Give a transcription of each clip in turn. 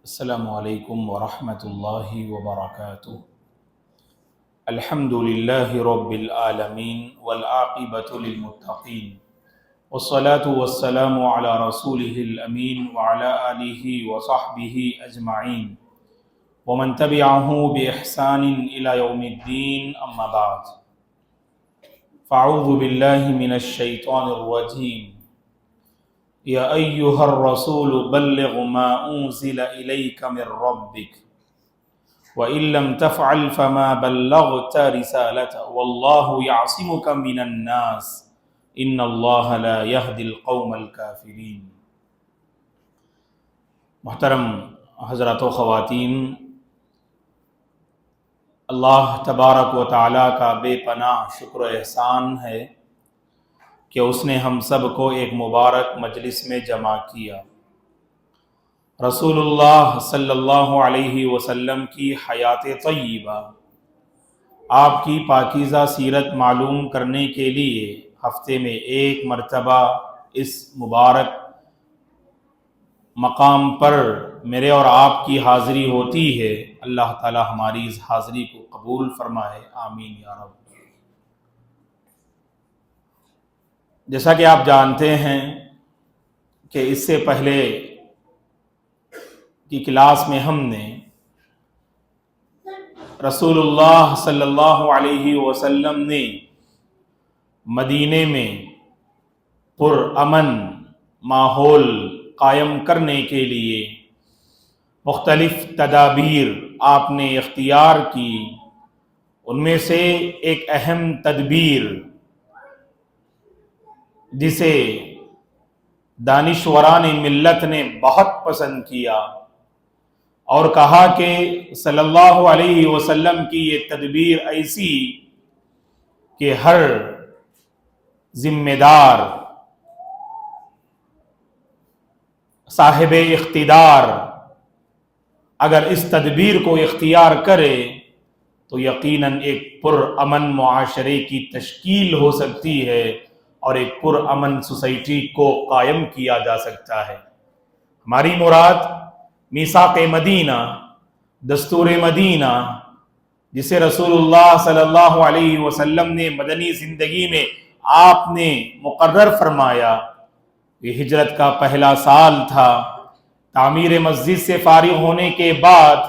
السلام علیکم ورحمۃ اللہ وبرکاتہ۔ الحمد للہ رب العالمین والعاقبۃ للمتقین والصلاة والسلام علی رسولہ الامین وعلی آلہ وصحبہ اجمعین ومن تبعہ بإحسان الی یوم الدین، اما بعد فاعوذ باللہ من الشیطان الرجیم۔ یا ایہا الرسول بلغ ما انزل الیک من ربک وَإِن لَّمْ تَفْعَلْ فَمَا بَلَّغْتَ رِسَالَتَهُ وَاللَّهُ يَعْصِمُكَ مِنَ النَّاسِ إِنَّ اللَّهَ لَا يَهْدِي الْقَوْمَ الْكَافِرِينَ۔ محترم حضرات و خواتین، اللہ تبارک و تعالیٰ کا بے پناہ شکر و احسان ہے کہ اس نے ہم سب کو ایک مبارک مجلس میں جمع کیا۔ رسول اللہ صلی اللہ علیہ وسلم کی حیات طیبہ، آپ کی پاکیزہ سیرت معلوم کرنے کے لیے ہفتے میں ایک مرتبہ اس مبارک مقام پر میرے اور آپ کی حاضری ہوتی ہے۔ اللہ تعالی ہماری اس حاضری کو قبول فرمائے، آمین یا رب۔ جیسا کہ آپ جانتے ہیں کہ اس سے پہلے کی کلاس میں ہم نے رسول اللہ صلی اللہ علیہ وسلم نے مدینے میں پرامن ماحول قائم کرنے کے لیے مختلف تدابیر آپ نے اختیار کی۔ ان میں سے ایک اہم تدبیر جسے دانشوران ملت نے بہت پسند کیا اور کہا کہ صلی اللہ علیہ وسلم کی یہ تدبیر ایسی کہ ہر ذمہ دار صاحب اقتدار اگر اس تدبیر کو اختیار کرے تو یقیناً ایک پرامن معاشرے کی تشکیل ہو سکتی ہے اور ایک پرامن سوسائٹی کو قائم کیا جا سکتا ہے۔ ہماری مراد میثاق مدینہ، دستور مدینہ، جسے رسول اللہ صلی اللہ علیہ وسلم نے مدنی زندگی میں آپ نے مقرر فرمایا۔ یہ ہجرت کا پہلا سال تھا۔ تعمیر مسجد سے فارغ ہونے کے بعد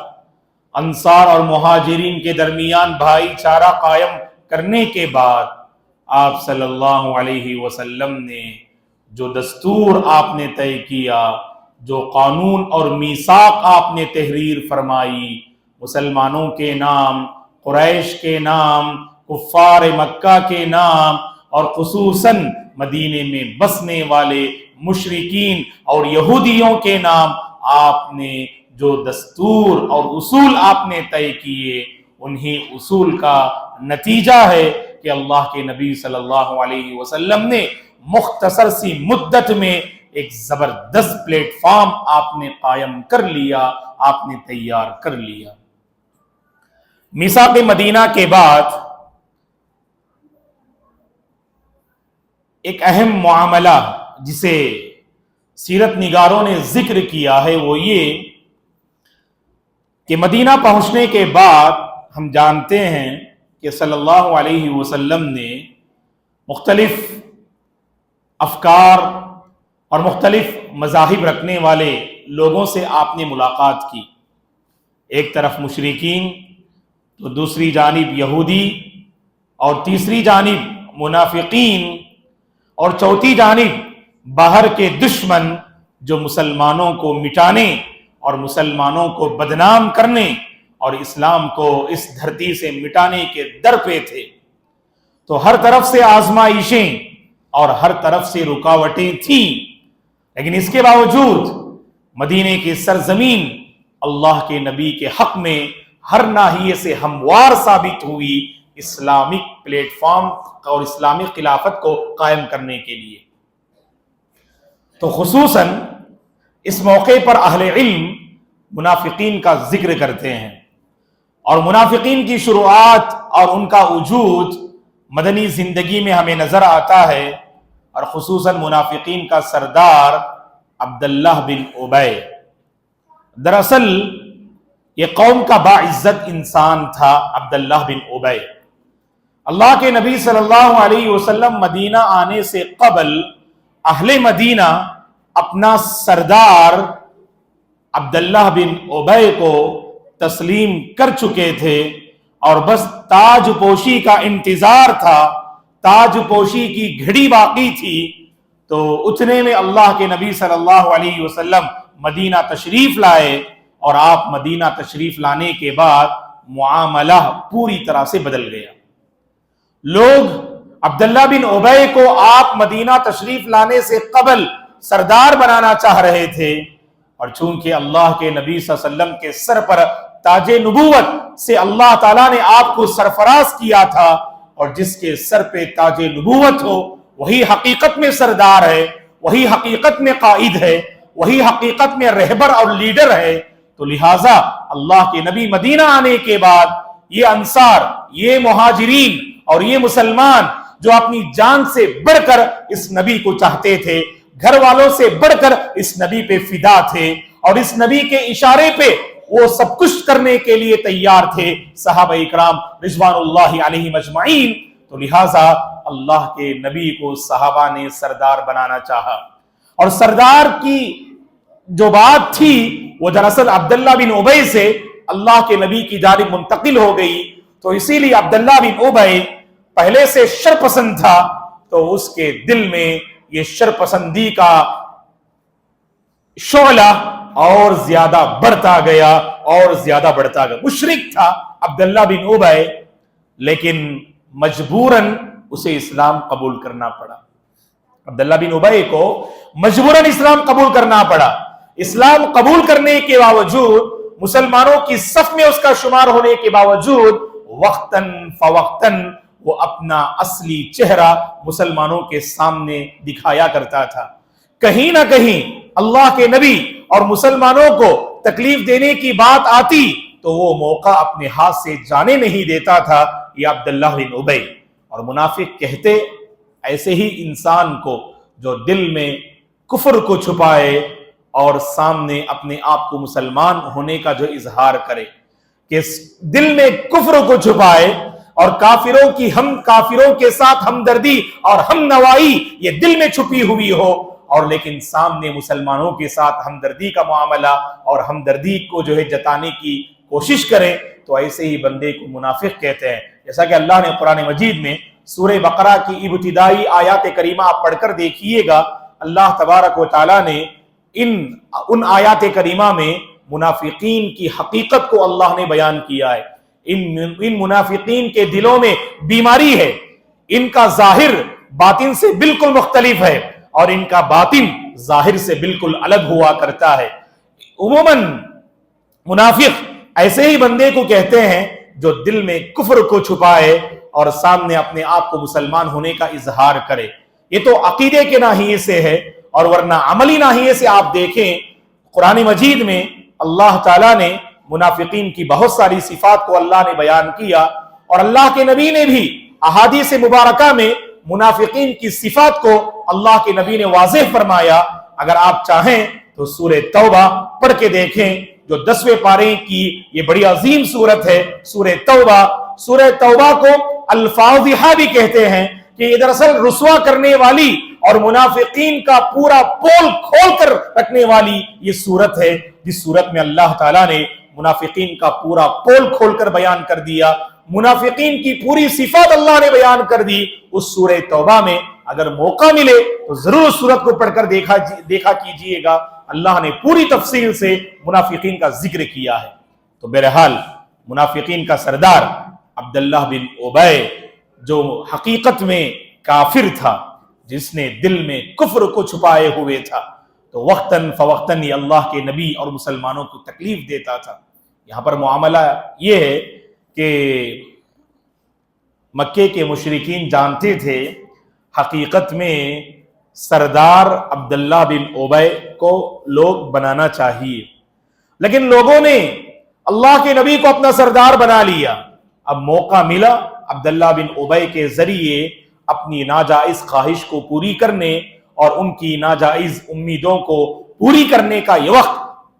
انصار اور مہاجرین کے درمیان بھائی چارہ قائم کرنے کے بعد آپ صلی اللہ علیہ وسلم نے جو دستور آپ نے طے کیا، جو قانون اور میثاق آپ نے تحریر فرمائی، مسلمانوں کے نام، قریش کے نام، کفار مکہ کے نام اور خصوصاً مدینے میں بسنے والے مشرکین اور یہودیوں کے نام، آپ نے جو دستور اور اصول آپ نے طے کیے، انہی اصول کا نتیجہ ہے کہ اللہ کے نبی صلی اللہ علیہ وسلم نے مختصر سی مدت میں ایک زبردست پلیٹ فارم آپ نے قائم کر لیا، آپ نے تیار کر لیا۔ میثاق مدینہ کے بعد ایک اہم معاملہ جسے سیرت نگاروں نے ذکر کیا ہے وہ یہ کہ مدینہ پہنچنے کے بعد ہم جانتے ہیں کہ صلی اللہ علیہ وسلم نے مختلف افکار اور مختلف مذاہب رکھنے والے لوگوں سے آپ نے ملاقات کی۔ ایک طرف مشرکین، تو دوسری جانب یہودی، اور تیسری جانب منافقین، اور چوتھی جانب باہر کے دشمن جو مسلمانوں کو مٹانے اور مسلمانوں کو بدنام کرنے اور اسلام کو اس دھرتی سے مٹانے کے در پہ تھے۔ تو ہر طرف سے آزمائشیں اور ہر طرف سے رکاوٹیں تھیں، لیکن اس کے باوجود مدینے کی سرزمین اللہ کے نبی کے حق میں ہر ناحیے سے ہموار ثابت ہوئی اسلامک پلیٹ فارم اور اسلامی خلافت کو قائم کرنے کے لیے۔ تو خصوصاً اس موقع پر اہل علم منافقین کا ذکر کرتے ہیں، اور منافقین کی شروعات اور ان کا وجود مدنی زندگی میں ہمیں نظر آتا ہے، اور خصوصاً منافقین کا سردار عبداللہ بن ابی دراصل یہ قوم کا باعزت انسان تھا عبداللہ بن ابی۔ اللہ کے نبی صلی اللہ علیہ وسلم مدینہ آنے سے قبل اہل مدینہ اپنا سردار عبداللہ بن ابی کو تسلیم کر چکے تھے اور بس تاج پوشی کا انتظار تھا، تاج پوشی کی گھڑی باقی تھی۔ تو اتنے میں اللہ کے نبی صلی اللہ علیہ وسلم مدینہ تشریف لائے، اور آپ مدینہ تشریف لانے کے بعد معاملہ پوری طرح سے بدل گیا۔ لوگ عبداللہ بن ابی کو آپ مدینہ تشریف لانے سے قبل سردار بنانا چاہ رہے تھے، اور چونکہ اللہ کے نبی صلی اللہ علیہ وسلم کے سر پر تاج نبوت سے اللہ تعالیٰ نے آپ کو سرفراز کیا تھا، اور جس کے سر پہ تاج نبوت ہو وہی حقیقت میں سردار ہے، وہی حقیقت میں قائد ہے، وہی حقیقت میں رہبر اور لیڈر ہے۔ تو لہٰذا اللہ کے نبی مدینہ آنے کے بعد یہ انصار، یہ مہاجرین اور یہ مسلمان جو اپنی جان سے بڑھ کر اس نبی کو چاہتے تھے، گھر والوں سے بڑھ کر اس نبی پہ فدا تھے، اور اس نبی کے اشارے پہ وہ سب کچھ کرنے کے لیے تیار تھے، صحابہ اکرام رضوان اللہ علیہم اجمعین۔ تو لہٰذا اللہ کے نبی کو صحابہ نے سردار بنانا چاہا، اور سردار کی جو بات تھی وہ دراصل عبداللہ بن ابی سے اللہ کے نبی کی جانب منتقل ہو گئی۔ تو اسی لیے عبداللہ بن ابی پہلے سے شر پسند تھا، تو اس کے دل میں یہ شر پسندی کا شعلہ اور زیادہ بڑھتا گیا، اور زیادہ بڑھتا گیا۔ مشرک تھا عبداللہ بن ابی، لیکن مجبوراً اسے اسلام قبول کرنا پڑا۔ عبداللہ بن ابی کو مجبوراً اسلام قبول کرنا پڑا۔ اسلام قبول کرنے کے باوجود، مسلمانوں کی صف میں اس کا شمار ہونے کے باوجود، وقتاً فوقتاً وہ اپنا اصلی چہرہ مسلمانوں کے سامنے دکھایا کرتا تھا۔ کہیں نہ کہیں اللہ کے نبی اور مسلمانوں کو تکلیف دینے کی بات آتی تو وہ موقع اپنے ہاتھ سے جانے نہیں دیتا تھا، یہ عبداللہ بن ابی۔ اور منافق کہتے ایسے ہی انسان کو جو دل میں کفر کو چھپائے اور سامنے اپنے آپ کو مسلمان ہونے کا جو اظہار کرے، کہ دل میں کفر کو چھپائے اور کافروں کے ساتھ ہمدردی اور ہم نوائی یہ دل میں چھپی ہوئی ہو، اور لیکن سامنے مسلمانوں کے ساتھ ہمدردی کا معاملہ اور ہمدردی کو جو ہے جتانے کی کوشش کرے، تو ایسے ہی بندے کو منافق کہتے ہیں۔ جیسا کہ اللہ نے قرآن مجید میں سورہ بقرہ کی ابتدائی آیات کریمہ آپ پڑھ کر دیکھیے گا، اللہ تبارک و تعالیٰ نے ان آیات کریمہ میں منافقین کی حقیقت کو اللہ نے بیان کیا ہے۔ ان منافقین کے دلوں میں بیماری ہے، ان کا ظاہر باطن سے بالکل مختلف ہے، اور ان کا باطن ظاہر سے بالکل الگ ہوا کرتا ہے۔ عموماً منافق ایسے ہی بندے کو کہتے ہیں جو دل میں کفر کو چھپائے اور سامنے اپنے آپ کو مسلمان ہونے کا اظہار کرے۔ یہ تو عقیدے کے ناحیے سے ہے، اور ورنہ عملی ناحیے سے آپ دیکھیں قرآن مجید میں اللہ تعالیٰ نے منافقین کی بہت ساری صفات کو اللہ نے بیان کیا، اور اللہ کے نبی نے بھی احادیث مبارکہ میں منافقین کی صفات کو اللہ کے نبی نے واضح فرمایا۔ اگر آپ چاہیں تو سورہ توبہ پڑھ کے دیکھیں، جو 10ویں پارے کی یہ بڑی عظیم سورت ہے سورہ توبہ۔ سورہ توبہ کو الفاضحہ بھی کہتے ہیں، کہ یہ دراصل رسوا کرنے والی اور منافقین کا پورا پول کھول کر رکھنے والی یہ سورت ہے، جس سورت میں اللہ تعالیٰ نے منافقین کا پورا پول کھول کر بیان کر دیا، منافقین کی پوری صفات اللہ نے بیان کر دی اس سورہ توبہ میں۔ اگر موقع ملے تو ضرور اس سورت کو پڑھ کر دیکھا کیجئے گا، اللہ نے پوری تفصیل سے منافقین کا ذکر کیا ہے۔ تو بہرحال منافقین کا سردار عبداللہ بن ابی جو حقیقت میں کافر تھا، جس نے دل میں کفر کو چھپائے ہوئے تھا، تو وقتاً فوقتاً یہ اللہ کے نبی اور مسلمانوں کو تکلیف دیتا تھا۔ یہاں پر معاملہ یہ ہے کہ مکے کے مشرکین جانتے تھے حقیقت میں سردار عبداللہ بن ابی کو لوگ بنانا چاہیے، لیکن لوگوں نے اللہ کے نبی کو اپنا سردار بنا لیا۔ اب موقع ملا عبداللہ بن ابی کے ذریعے اپنی ناجائز خواہش کو پوری کرنے اور ان کی ناجائز امیدوں کو پوری کرنے کا یہ وقت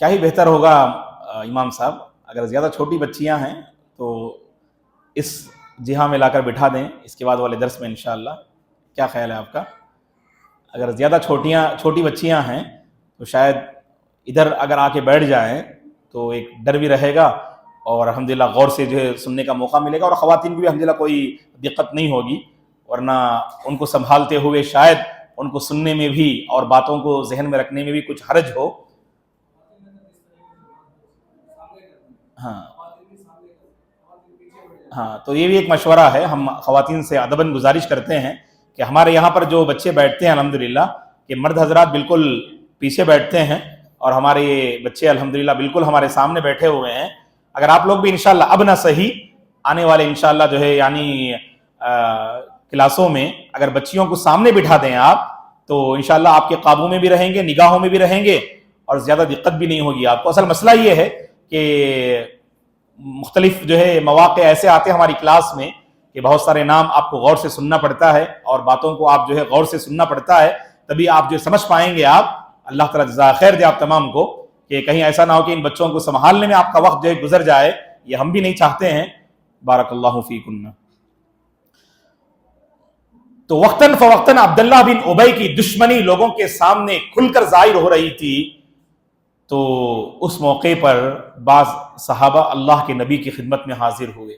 کیا ہی بہتر ہوگا امام صاحب، اگر زیادہ چھوٹی بچیاں ہیں تو اس جہاں میں لا کر بٹھا دیں اس کے بعد والے درس میں انشاءاللہ، کیا خیال ہے آپ کا؟ اگر زیادہ چھوٹی بچیاں ہیں تو شاید ادھر اگر آ کے بیٹھ جائیں تو ایک ڈر بھی رہے گا اور الحمدللہ غور سے جو ہے سننے کا موقع ملے گا، اور خواتین کو بھی الحمدللہ کوئی دقت نہیں ہوگی، ورنہ ان کو سنبھالتے ہوئے شاید ان کو سننے میں بھی اور باتوں کو ذہن میں رکھنے میں بھی کچھ حرج ہو۔ ہاں تو یہ بھی ایک مشورہ ہے، ہم خواتین سے ادباً گزارش کرتے ہیں کہ ہمارے یہاں پر جو بچے بیٹھتے ہیں الحمدللہ کہ مرد حضرات بالکل پیچھے بیٹھتے ہیں اور ہمارے یہ بچے الحمدللہ بالکل ہمارے سامنے بیٹھے ہوئے ہیں۔ اگر آپ لوگ بھی انشاءاللہ اب نہ صحیح آنے والے انشاءاللہ جو ہے یعنی کلاسوں میں اگر بچیوں کو سامنے بٹھا دیں آپ تو انشاءاللہ آپ کے قابو میں بھی رہیں گے، نگاہوں میں بھی رہیں گے اور زیادہ دقت بھی نہیں ہوگی آپ کو۔ اصل مسئلہ یہ ہے کہ مختلف جو ہے مواقع ایسے آتے ہیں ہماری کلاس میں کہ بہت سارے نام آپ کو غور سے سننا پڑتا ہے اور باتوں کو آپ جو ہے غور سے سننا پڑتا ہے، تبھی آپ جو سمجھ پائیں گے۔ آپ اللہ تعالیٰ جزا خیر دے آپ تمام کو، کہ کہیں ایسا نہ ہو کہ ان بچوں کو سنبھالنے میں آپ کا وقت جو ہے گزر جائے، یہ ہم بھی نہیں چاہتے ہیں۔ بارک اللہ فیکن۔ تو وقتاً فوقتاً عبداللہ بن ابی کی دشمنی لوگوں کے سامنے کھل کر ظاہر ہو رہی تھی، تو اس موقع پر بعض صحابہ اللہ کے نبی کی خدمت میں حاضر ہوئے،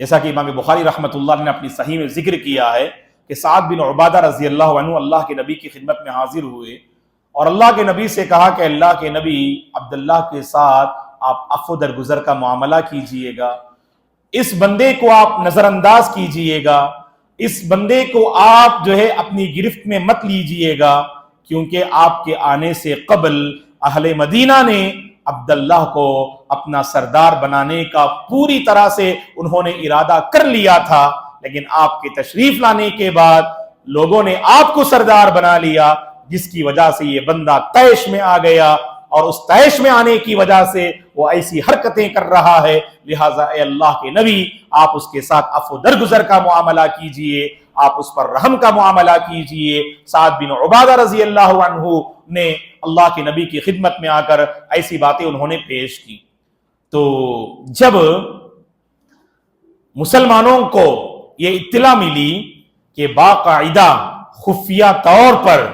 جیسا کہ امام بخاری رحمۃ اللہ نے اپنی صحیح میں ذکر کیا ہے کہ سعد بن عبادہ رضی اللہ عنہ اللہ کے نبی کی خدمت میں حاضر ہوئے اور اللہ کے نبی سے کہا کہ اللہ کے نبی عبداللہ کے ساتھ آپ عفو درگزر کا معاملہ کیجئے گا، اس بندے کو آپ نظر انداز کیجئے گا، اس بندے کو آپ جو ہے اپنی گرفت میں مت لیجئے گا، کیونکہ آپ کے آنے سے قبل اہل مدینہ نے عبداللہ کو اپنا سردار بنانے کا پوری طرح سے انہوں نے ارادہ کر لیا تھا، لیکن آپ کے تشریف لانے کے بعد لوگوں نے آپ کو سردار بنا لیا، جس کی وجہ سے یہ بندہ طیش میں آ گیا، اور اس طیش میں آنے کی وجہ سے وہ ایسی حرکتیں کر رہا ہے، لہٰذا اے اللہ کے نبی آپ اس کے ساتھ عفو درگزر کا معاملہ کیجئے، آپ اس پر رحم کا معاملہ کیجئے۔ سعد بن عبادہ رضی اللہ عنہ نے اللہ کے نبی کی خدمت میں آ کر ایسی باتیں انہوں نے پیش کی۔ تو جب مسلمانوں کو یہ اطلاع ملی کہ باقاعدہ خفیہ طور پر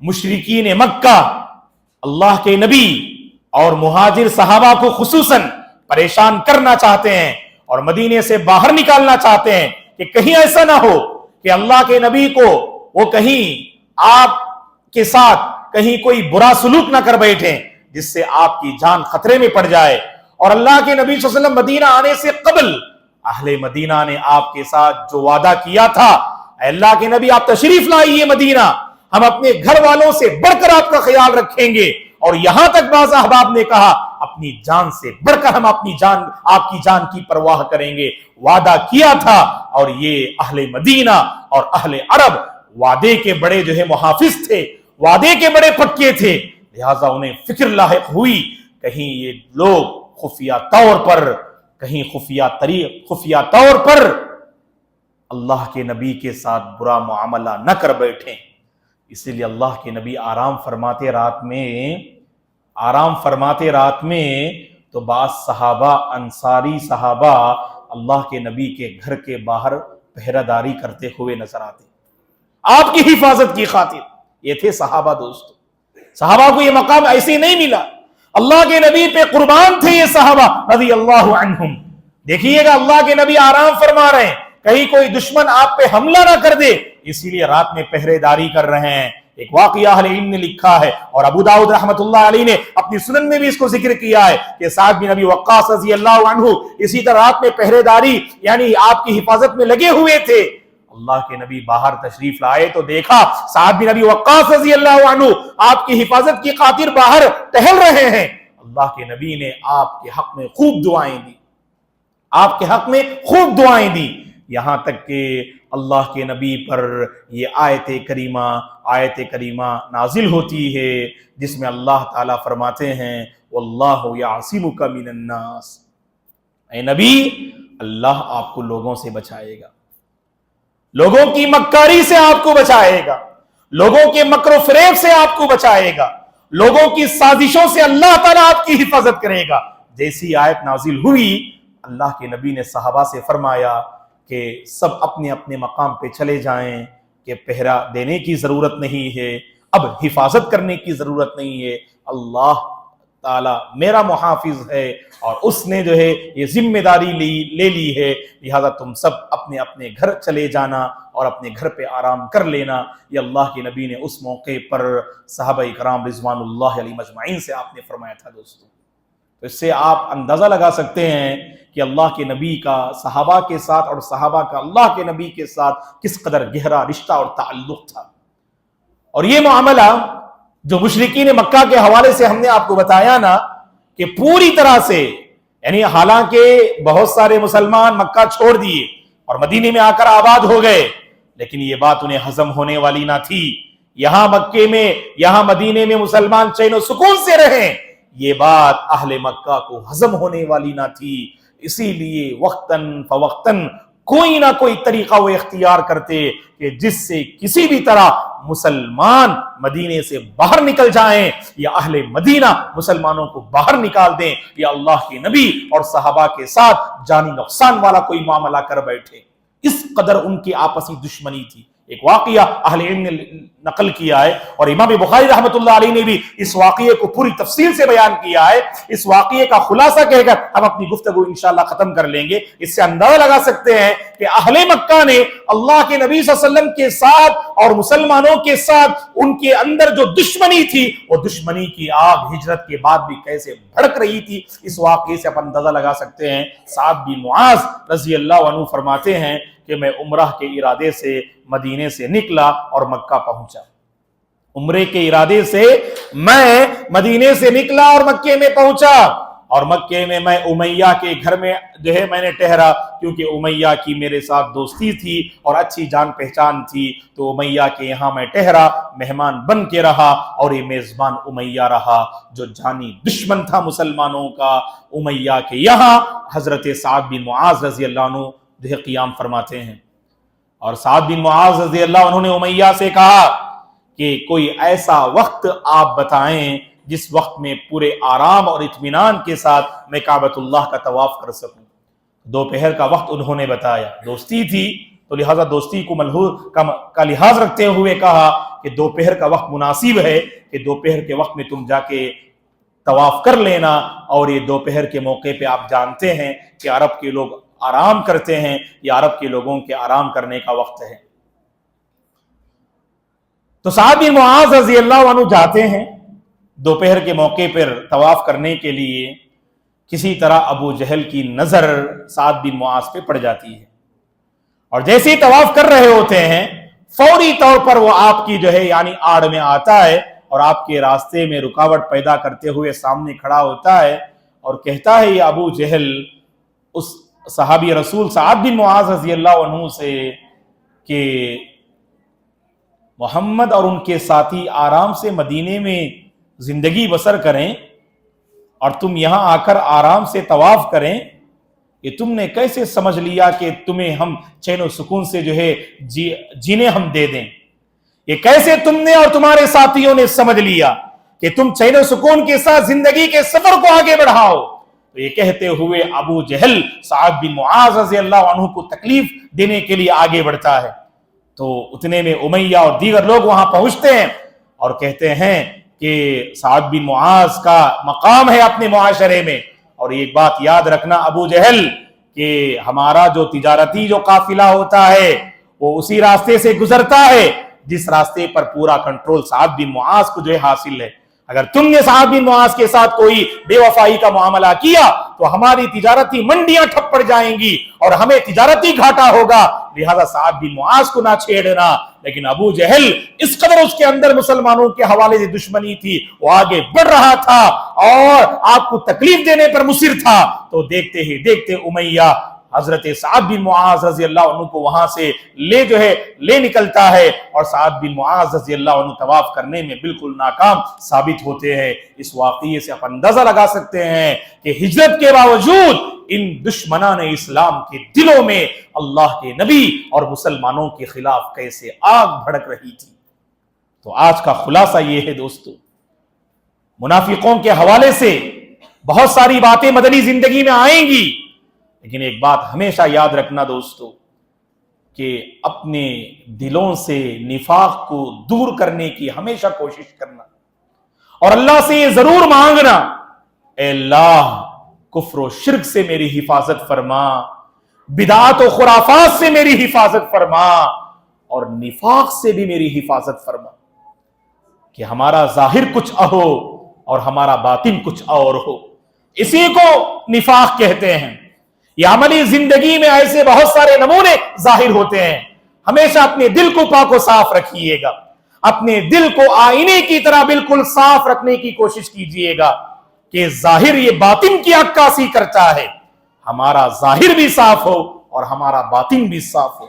مشرکین مکہ اللہ کے نبی اور مہاجر صحابہ کو خصوصاً پریشان کرنا چاہتے ہیں اور مدینے سے باہر نکالنا چاہتے ہیں کہ کہیں ایسا نہ ہو کہ اللہ کے نبی کو وہ کہیں آپ کے ساتھ کہیں کوئی برا سلوک نہ کر بیٹھیں جس سے آپ کی جان خطرے میں پڑ جائے، اور اللہ کے نبی صلی اللہ علیہ وسلم مدینہ آنے سے قبل اہل مدینہ نے آپ کے ساتھ جو وعدہ کیا تھا، اے اللہ کے نبی آپ تشریف لائیے مدینہ، ہم اپنے گھر والوں سے بڑھ کر آپ کا خیال رکھیں گے، اور یہاں تک بعض احباب نے کہا اپنی جان سے بڑھ کر ہم آپ کی جان کی پرواہ کریں گے، وعدہ کیا تھا۔ اور یہ اہل مدینہ اور اہل عرب وعدے کے بڑے جو ہے محافظ تھے، وعدے کے بڑے پکے تھے، لہٰذا انہیں فکر لاحق ہوئی کہیں یہ لوگ خفیہ طور پر اللہ کے نبی کے ساتھ برا معاملہ نہ کر بیٹھیں۔ اسی لیے اللہ کے نبی آرام فرماتے رات میں تو بعض صحابہ انصاری صحابہ اللہ کے نبی کے گھر کے باہر پہرہ داری کرتے ہوئے نظر آتے، آپ کی حفاظت کی خاطر۔ یہ تھے صحابہ دوستو، صحابہ کو یہ مقام ایسے نہیں ملا، اللہ کے نبی پہ قربان تھے یہ صحابہ رضی اللہ عنہم۔ دیکھیے گا اللہ کے نبی آرام فرما رہے ہیں، کہیں کوئی دشمن آپ پہ حملہ نہ کر دے، اسی لیے رات میں پہرے داری کر رہے ہیں۔ ایک واقعہ اہل علم نے لکھا ہے اور ابو داؤد رحمۃ اللہ علیہ نے اپنی سنن میں بھی اس کو ذکر کیا ہے کہ سعد بن ابی وقاص رضی اللہ عنہ اسی طرح رات میں پہرے داری یعنی آپ کی حفاظت میں لگے ہوئے تھے۔ اللہ کے نبی باہر تشریف لائے تو دیکھا سعد بن ابی وقاص رضی اللہ عنہ آپ کی حفاظت کی خاطر باہر ٹہل رہے ہیں۔ اللہ کے نبی نے آپ کے حق میں خوب دعائیں دی، یہاں تک کہ اللہ کے نبی پر یہ آیت کریمہ نازل ہوتی ہے جس میں اللہ تعالیٰ فرماتے ہیں واللہ یعصمک من الناس، اے نبی اللہ آپ کو لوگوں سے بچائے گا، لوگوں کی مکاری سے آپ کو بچائے گا، لوگوں کے مکر و فریب سے آپ کو بچائے گا، لوگوں کی سازشوں سے اللہ تعالیٰ آپ کی حفاظت کرے گا۔ جیسی آیت نازل ہوئی، اللہ کے نبی نے صحابہ سے فرمایا کہ سب اپنے اپنے مقام پہ چلے جائیں، کہ پہرا دینے کی ضرورت نہیں ہے، اب حفاظت کرنے کی ضرورت نہیں ہے، اللہ تعالیٰ میرا محافظ ہے اور اس نے جو ہے یہ ذمہ داری لے لی ہے، لہذا تم سب اپنے اپنے گھر چلے جانا اور اپنے گھر پہ آرام کر لینا۔ یہ اللہ کے نبی نے اس موقع پر صحابہ کرام رضوان اللہ علیہم اجمعین سے آپ نے فرمایا تھا۔ دوستو، تو اس سے آپ اندازہ لگا سکتے ہیں کہ اللہ کے نبی کا صحابہ کے ساتھ اور صحابہ کا اللہ کے نبی کے ساتھ کس قدر گہرا رشتہ اور تعلق تھا۔ اور یہ معاملہ جو مشرکین مکہ کے حوالے سے ہم نے آپ کو بتایا نا، کہ پوری طرح سے، یعنی حالانکہ بہت سارے مسلمان مکہ چھوڑ دیے اور مدینے میں آ کر آباد ہو گئے، لیکن یہ بات انہیں ہضم ہونے والی نہ تھی۔ یہاں مکے میں، یہاں مدینے میں مسلمان چین و سکون سے رہیں، یہ بات اہل مکہ کو ہضم ہونے والی نہ تھی۔ اسی لیے وقتاً فوقتاً کوئی نہ کوئی طریقہ وہ اختیار کرتے کہ جس سے کسی بھی طرح مسلمان مدینے سے باہر نکل جائیں، یا اہل مدینہ مسلمانوں کو باہر نکال دیں، یا اللہ کے نبی اور صحابہ کے ساتھ جانی نقصان والا کوئی معاملہ کر بیٹھے۔ اس قدر ان کی آپسی دشمنی تھی۔ ایک واقعہ اہل علم نے نقل کیا ہے، اور امام بخاری رحمۃ اللہ علیہ نے بھی اس واقعے کو پوری تفصیل سے بیان کیا ہے۔ اس واقعے کا خلاصہ کہہ کر ہم اپنی گفتگو انشاءاللہ ختم کر لیں گے۔ اس سے اندازہ لگا سکتے ہیں کہ اہل مکہ نے اللہ کے نبی صلی اللہ علیہ وسلم کے ساتھ اور مسلمانوں کے ساتھ ان کے اندر جو دشمنی تھی، وہ دشمنی کی آگ ہجرت کے بعد بھی کیسے بھڑک رہی تھی، اس واقعے سے آپ اندازہ لگا سکتے ہیں۔ سعد بن معاذ رضی اللہ عنہ فرماتے ہیں کہ میں عمرہ کے ارادے سے مدینے سے نکلا اور مکہ پہنچا۔ عمرے کے ارادے سے میں مدینے سے نکلا اور مکے میں پہنچا، اور مکے میں میں امیہ کے گھر میں جو ہے میں نے ٹھہرا، کیونکہ امیہ کی میرے ساتھ دوستی تھی اور اچھی جان پہچان تھی، تو امیہ کے یہاں میں ٹھہرا، مہمان بن کے رہا، اور یہ میزبان امیہ رہا جو جانی دشمن تھا مسلمانوں کا۔ امیہ کے یہاں حضرت سعد بن معاذ رضی اللہ عنہ جو ہے قیام فرماتے ہیں، اور سعد بن معاذ رضی اللہ عنہ نے امیہ سے کہا کہ کوئی ایسا وقت آپ بتائیں جس وقت میں پورے آرام اور اطمینان کے ساتھ میں کعبۃ اللہ کا طواف کر سکوں۔ دوپہر کا وقت انہوں نے بتایا، دوستی تھی تو لہٰذا دوستی کو کا لحاظ رکھتے ہوئے کہا کہ دوپہر کا وقت مناسب ہے، کہ دوپہر کے وقت میں تم جا کے طواف کر لینا، اور یہ دوپہر کے موقع پہ آپ جانتے ہیں کہ عرب کے لوگ آرام کرتے ہیں، یہ عرب کے لوگوں کے آرام کرنے کا وقت ہے۔ تو سعد بن معاذ رضی اللہ عنہ جاتے ہیں دوپہر کے موقع پر طواف کرنے کے لیے۔ کسی طرح ابو جہل کی نظر سعد بن معاذ پہ پڑ جاتی ہے، اور جیسے ہی طواف کر رہے ہوتے ہیں فوری طور پر وہ آپ کی جو ہے یعنی آڑ میں آتا ہے، اور آپ کے راستے میں رکاوٹ پیدا کرتے ہوئے سامنے کھڑا ہوتا ہے، اور کہتا ہے یہ ابو جہل اس صحابی رسول سعد بن معاذ رضی اللہ عنہ سے کہ محمد اور ان کے ساتھی آرام سے مدینے میں زندگی بسر کریں اور تم یہاں آ کر آرام سے طواف کریں، یہ تم نے کیسے سمجھ لیا کہ تمہیں ہم چین و سکون سے جو ہے جینے ہم دے دیں؟ یہ کیسے تم نے اور تمہارے ساتھیوں نے سمجھ لیا کہ تم چین و سکون کے ساتھ زندگی کے سفر کو آگے بڑھاؤ؟ تو یہ کہتے ہوئے ابو جہل سعد بن معاذ رضی اللہ عنہ کو تکلیف دینے کے لیے آگے بڑھتا ہے۔ تو اتنے میں امیہ اور دیگر لوگ وہاں پہنچتے ہیں اور کہتے ہیں کہ سعد بن معاذ کا مقام ہے اپنے معاشرے میں، اور ایک بات یاد رکھنا ابو جہل کہ ہمارا جو تجارتی جو قافلہ ہوتا ہے وہ اسی راستے سے گزرتا ہے جس راستے پر پورا کنٹرول سعد بن معاذ کو جو ہے حاصل ہے۔ اگر تم نے سعد بن معاذ کے ساتھ کوئی بے وفائی کا معاملہ کیا تو ہماری تجارتی منڈیاں ٹھپ پڑ جائیں گی اور ہمیں تجارتی گھاٹا ہوگا، لہذا سعد بن معاذ کو نہ چھیڑنا۔ لیکن ابو جہل اس قدر اس کے اندر مسلمانوں کے حوالے سے دشمنی تھی، وہ آگے بڑھ رہا تھا اور آپ کو تکلیف دینے پر مصر تھا۔ تو دیکھتے ہی دیکھتے امیہ حضرت سعد بن معاذ رضی اللہ عنہ کو وہاں سے لے نکلتا ہے، اور سعد بن معاذ رضی اللہ عنہ طواف کرنے میں بالکل ناکام ثابت ہوتے ہیں۔ اس واقعے سے آپ اندازہ لگا سکتے ہیں کہ ہجرت کے باوجود ان دشمنان اسلام کے دلوں میں اللہ کے نبی اور مسلمانوں کے خلاف کیسے آگ بھڑک رہی تھی۔ تو آج کا خلاصہ یہ ہے دوستو منافقوں کے حوالے سے بہت ساری باتیں مدنی زندگی میں آئیں گی، لیکن ایک بات ہمیشہ یاد رکھنا دوستو کہ اپنے دلوں سے نفاق کو دور کرنے کی ہمیشہ کوشش کرنا، اور اللہ سے یہ ضرور مانگنا، اے اللہ کفر و شرک سے میری حفاظت فرما، بدعات و خرافات سے میری حفاظت فرما، اور نفاق سے بھی میری حفاظت فرما، کہ ہمارا ظاہر کچھ ہو اور ہمارا باطن کچھ اور ہو۔ اسی کو نفاق کہتے ہیں۔ یہ عملی زندگی میں ایسے بہت سارے نمونے ظاہر ہوتے ہیں۔ ہمیشہ اپنے دل کو پاک و صاف رکھیے گا، اپنے دل کو آئینے کی طرح بالکل صاف رکھنے کی کوشش کیجیے گا کہ ظاہر یہ باطن کی عکاسی کرتا ہے، ہمارا ظاہر بھی صاف ہو اور ہمارا باطن بھی صاف ہو۔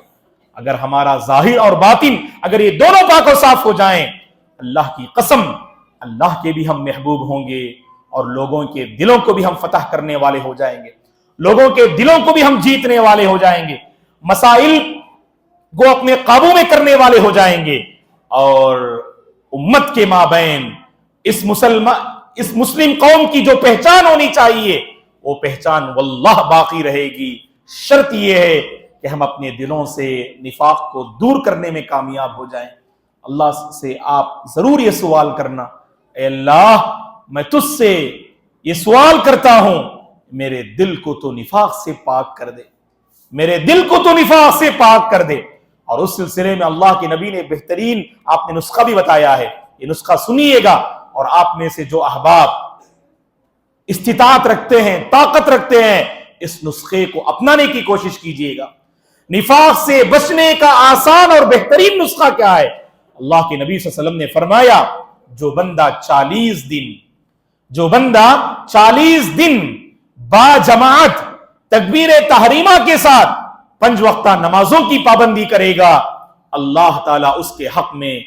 اگر ہمارا ظاہر اور باطن اگر یہ دونوں پاک و صاف ہو جائیں، اللہ کی قسم اللہ کے بھی ہم محبوب ہوں گے، اور لوگوں کے دلوں کو بھی ہم فتح کرنے والے ہو جائیں گے، لوگوں کے دلوں کو بھی ہم جیتنے والے ہو جائیں گے، مسائل کو اپنے قابو میں کرنے والے ہو جائیں گے، اور امت کے مابین اس مسلم قوم کی جو پہچان ہونی چاہیے وہ پہچان واللہ باقی رہے گی۔ شرط یہ ہے کہ ہم اپنے دلوں سے نفاق کو دور کرنے میں کامیاب ہو جائیں۔ اللہ سے آپ ضرور یہ سوال کرنا، اے اللہ میں تجھ سے یہ سوال کرتا ہوں، میرے دل کو تو نفاق سے پاک کر دے، میرے دل کو تو نفاق سے پاک کر دے۔ اور اس سلسلے میں اللہ کے نبی نے بہترین آپ نے نسخہ بھی بتایا ہے، یہ نسخہ سنیے گا، اور آپ میں سے جو احباب استطاعت رکھتے ہیں، طاقت رکھتے ہیں، اس نسخے کو اپنانے کی کوشش کیجیے گا۔ نفاق سے بچنے کا آسان اور بہترین نسخہ کیا ہے؟ اللہ کے نبی صلی اللہ علیہ وسلم نے فرمایا، جو بندہ 40 دن با جماعت تکبیر تحریمہ کے ساتھ 5 وقتہ نمازوں کی پابندی کرے گا، اللہ تعالیٰ اس کے حق میں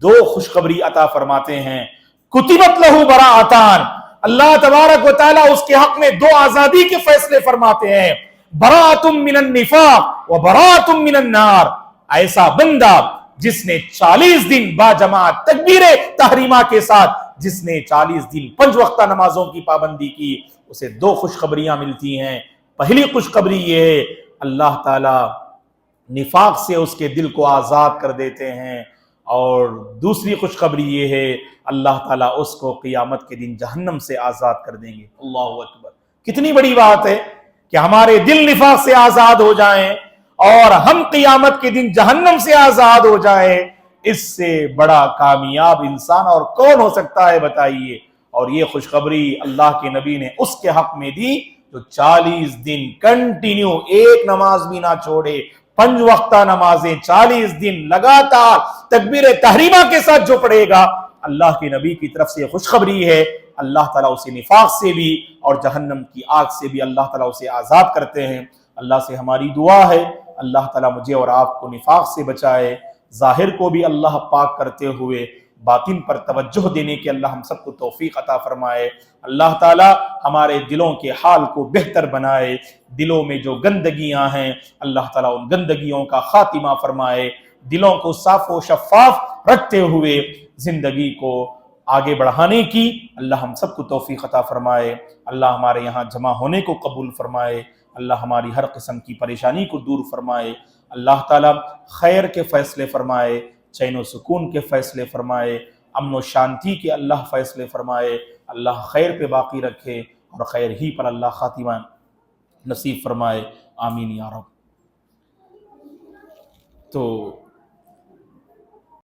2 خوشخبری عطا فرماتے ہیں، کتبت لہو براءتان، اللہ تبارک و تعالیٰ اس کے حق میں 2 آزادی کے فیصلے فرماتے ہیں، براءتم من النفاق و براءتم من النار۔ ایسا بندہ جس نے 40 دن با جماعت تکبیر تحریمہ کے ساتھ، جس نے 40 دن 5 وقتہ نمازوں کی پابندی کی، اسے 2 خوشخبریاں ملتی ہیں۔ پہلی خوشخبری یہ ہے، اللہ تعالی نفاق سے اس کے دل کو آزاد کر دیتے ہیں، اور دوسری خوشخبری یہ ہے، اللہ تعالیٰ اس کو قیامت کے دن جہنم سے آزاد کر دیں گے۔ اللہ اکبر! کتنی بڑی بات ہے کہ ہمارے دل نفاق سے آزاد ہو جائیں اور ہم قیامت کے دن جہنم سے آزاد ہو جائیں۔ اس سے بڑا کامیاب انسان اور کون ہو سکتا ہے بتائیے؟ اور یہ خوشخبری اللہ کے نبی نے اس کے حق میں دی جو 40 دن کنٹینیو ایک نماز بھی نہ چھوڑے، 5 وقتہ نمازیں 40 دن لگاتار تکبیر تحریمہ کے ساتھ جو پڑھے گا، اللہ کے نبی کی طرف سے خوشخبری ہے، اللہ تعالیٰ اسے نفاق سے بھی اور جہنم کی آگ سے بھی اللہ تعالیٰ اسے آزاد کرتے ہیں۔ اللہ سے ہماری دعا ہے، اللہ تعالیٰ مجھے اور آپ کو نفاق سے بچائے، ظاہر کو بھی اللہ پاک کرتے ہوئے باطن پر توجہ دینے کی اللہ ہم سب کو توفیق عطا فرمائے۔ اللہ تعالیٰ ہمارے دلوں کے حال کو بہتر بنائے، دلوں میں جو گندگیاں ہیں اللہ تعالیٰ ان گندگیوں کا خاتمہ فرمائے، دلوں کو صاف و شفاف رکھتے ہوئے زندگی کو آگے بڑھانے کی اللہ ہم سب کو توفیق عطا فرمائے۔ اللہ ہمارے یہاں جمع ہونے کو قبول فرمائے، اللہ ہماری ہر قسم کی پریشانی کو دور فرمائے، اللہ تعالیٰ خیر کے فیصلے فرمائے، چین و سکون کے فیصلے فرمائے، امن و شانتی کے اللہ فیصلے فرمائے، اللہ خیر پہ باقی رکھے اور خیر ہی پر اللہ خاتمہ نصیب فرمائے، آمین یا رب۔ تو